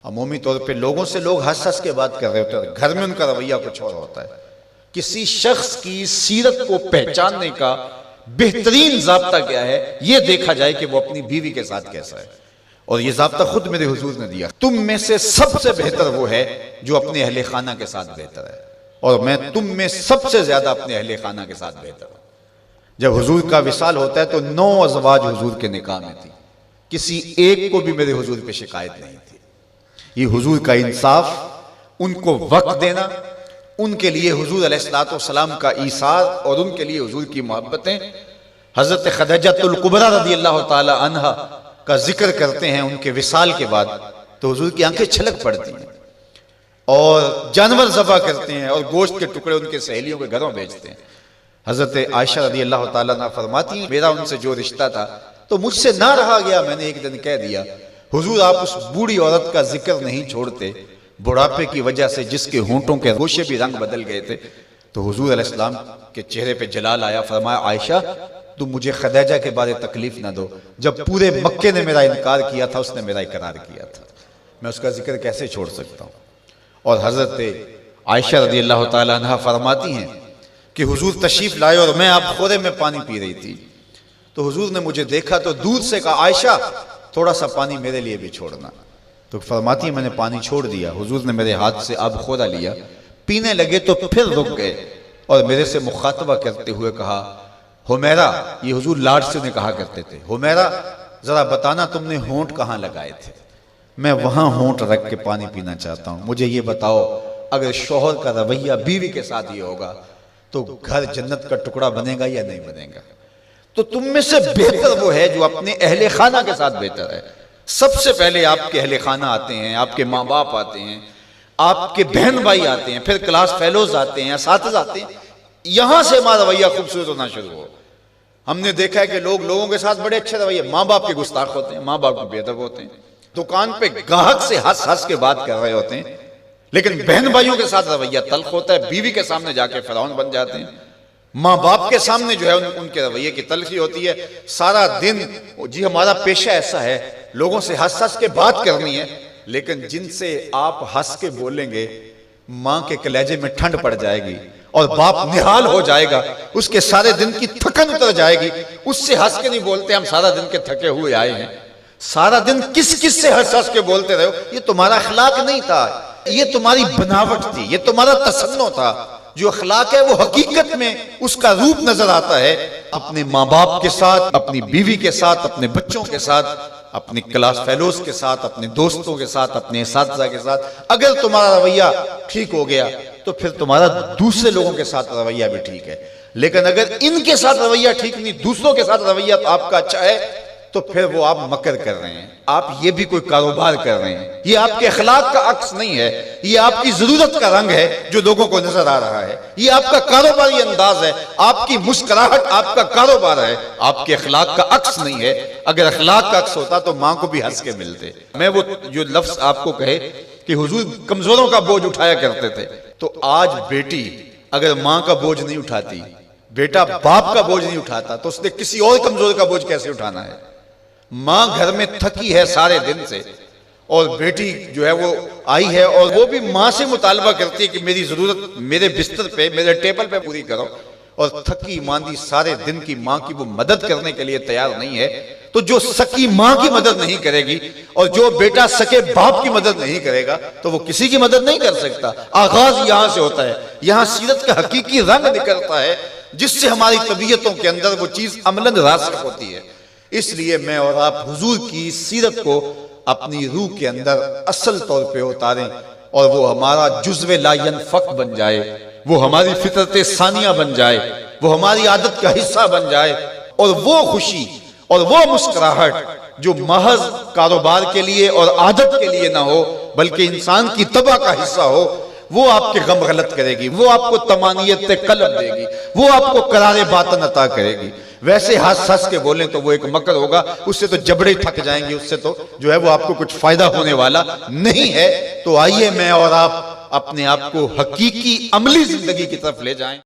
अमूमी तौर पे लोगों से लोग हंस हंस के बात कर रहे होते हैं, घर में उनका रवैया कुछ और होता है। किसी शख्स की सीरत को पहचानने का बेहतरीन ज़ाब्ता क्या है, यह देखा जाए कि वो अपनी बीवी के साथ कैसा है। और यह ज़ाब्ता खुद मेरे हुजूर ने दिया, तुम में से सबसे बेहतर वो है जो अपने अहले खाना के साथ बेहतर है, और मैं तुम में सबसे ज्यादा अपने अहले खाना के साथ बेहतर हूं। जब हुजूर का विसाल होता है तो 9 अज़वाज हुजूर के निकाह में थी, किसी एक को भी मेरे हुजूर पे शिकायत नहीं थी। ये हुजूर का इंसाफ, उनको वक्त देना, उनके लिए हुजूर अलैहिस्सलाम का ईसार और उनके लिए हुजूर की मोहब्बतें। हजरत खदीजतुल कुबरा रज़ियल्लाहु ताला अन्हा का जिक्र करते हैं उनके विसाल के बाद, तो हुजूर की आंखें छलक पड़ती हैं और जानवर ज़बह करते हैं और गोश्त के टुकड़े उनके सहेलियों के घरों भेजते हैं। हजरत आयशा रज़ियल्लाहु ताला अन्हा फरमाती हैं, मेरा उनसे जो रिश्ता था तो मुझसे ना रहा गया, मैंने एक दिन कह दिया, हुजूर आप उस बूढ़ी औरत का जिक्र नहीं छोड़ते, बुढ़ापे की वजह से जिसके होंठों के गोशे भी रंग बदल गए थे। तो हुजूर अलैहिस्सलाम के चेहरे पे जलाल आया, फरमाया आयशा तुम मुझे खदीजा के बारे तकलीफ ना दो, जब पूरे मक्के ने मेरा इनकार किया था उसने मेरा इकरार किया था, मैं उसका जिक्र कैसे छोड़ सकता हूँ। और हजरत आयशा रज़ियल्लाहु ताला अन्हा फरमाती हैं कि हुजूर तशरीफ लाए और मैं आप खोरे में पानी पी रही थी, तो हुजूर ने मुझे देखा तो दूर से कहा आयशा थोड़ा सा पानी मेरे लिए भी छोड़ना। तो फरमाती है मैंने पानी छोड़ दिया, हुजूर ने मेरे हाथ से अब खोरा लिया, पीने लगे तो फिर रुक गए और मेरे से मुखातबा करते हुए कहा हुमैरा, ये हुजूर लाड से उन्हें कहा करते थे, हुमैरा जरा बताना तुमने होंठ कहाँ लगाए थे, मैं वहां होंठ रख के पानी पीना चाहता हूं, मुझे ये बताओ अगर शौहर का रवैया बीवी के साथ ये होगा तो घर जन्नत का टुकड़ा बनेगा या नहीं बनेगा। तो तुम में से बेहतर वो है जो अपने अहले खाना के साथ बेहतर है। सबसे पहले आपके अहले खाना आते हैं, आपके माँ बाप आते हैं, आपके बहन भाई आते हैं, फिर क्लास फेलोज आते हैं, साथी आते हैं, यहां से हमारा रवैया खूबसूरत होना शुरू हो। हमने देखा है कि लोगों के साथ बड़े अच्छे रवैये, माँ बाप के गुस्ताख होते हैं, माँ बाप के बेअदब होते हैं, दुकान पे ग्राहक से हंस हंस के बात कर रहे होते हैं, लेकिन बहन भाइयों के साथ रवैया तल्ख होता है, बीवी के सामने जाके फिरौन बन जाते हैं, माँ बाप के सामने जो है उनके रवैये की तलखी होती है। सारा दिन जी हमारा पेशा ऐसा है, लोगों से हंस हंस के बात करनी है, लेकिन जिनसे आप हंस के बोलेंगे माँ के कलेजे में ठंड पड़ जाएगी और बाप निहाल हो जाएगा, उसके सारे दिन की थकन उतर जाएगी। उससे हंस के नहीं बोलते हम सारा दिन के थके हुए आए हैं, सारा दिन किस किस से हंस हंस के बोलते रहो, ये तुम्हारा अखलाक नहीं था, ये तुम्हारी बनावट थी, ये तुम्हारा तसन्नो था। जो अखलाक है वो हकीकत में उसका रूप नजर आता है अपने माँ बाप के साथ, अपनी बीवी के साथ, अपने बच्चों के साथ, अपने क्लास फेलोज के साथ, अपने दोस्तों के साथ, अपने एसातिज़ा के साथ। अगर तुम्हारा रवैया ठीक हो गया तो फिर तुम्हारा दूसरे लोगों के साथ रवैया भी ठीक है, लेकिन अगर इनके साथ रवैया ठीक नहीं, दूसरों के साथ रवैया आपका अच्छा है, तो फिर वो आप मकर कर रहे हैं, आप ये भी कोई कारोबार कर रहे हैं, ये आपके अखलाक का अक्स नहीं है, ये आपकी जरूरत का रंग है जो लोगों को नजर आ रहा है, ये आपका कारोबारी अंदाज है, आपकी मुस्कुराहट आपका कारोबार है, आपके अखलाक का अक्स नहीं है। अगर अखलाक का अक्स होता तो माँ को भी हंस के मिलते। मैं वो जो लफ्ज आपको कहे कि हुजूर कमजोरों का बोझ उठाया करते थे, तो आज बेटी अगर माँ का बोझ नहीं उठाती, बेटा बाप का बोझ नहीं उठाता, तो उसने किसी और कमजोर का बोझ कैसे उठाना है। माँ घर में थकी है सारे दिन से और बेटी जो है वो आई है और वो भी माँ से मुतालबा करती है कि मेरी जरूरत मेरे बिस्तर पे, मेरे टेबल पे पूरी करो, और थकी मांदी सारे दिन की माँ की वो मदद करने के लिए तैयार नहीं है। तो जो सकी माँ की मदद नहीं करेगी और जो बेटा सके बाप की मदद नहीं करेगा तो वो किसी की मदद नहीं कर सकता। आगाज यहाँ से होता है, यहाँ सीरत का हकीकी रंग निकलता है जिससे हमारी तबीयतों के अंदर वो चीज अमलन रासिख होती है। इसलिए मैं और आप हुजूर की सीरत को अपनी रूह के अंदर असल तौर पे उतारें और वो हमारा जुज़्वे ला यनफ़क बन जाए, वो हमारी फितरत सानिया बन जाए, वो हमारी आदत का हिस्सा बन जाए, और वो खुशी और वो मुस्कुराहट जो महज कारोबार के लिए और आदत के लिए ना हो बल्कि इंसान की तबा का हिस्सा हो, वो आपके गम गलत करेगी, वो आपको तमानियत कल्ब देगी, वो आपको करारे बातन अता करेगी। वैसे हंस हंस के बोलें तो वो एक मकर होगा, उससे तो जबड़े थक जाएंगे, उससे तो जो है वो आपको कुछ फायदा होने वाला नहीं है। तो आइए मैं और आप अपने आप को हकीकी अमली जिंदगी की तरफ ले जाएं।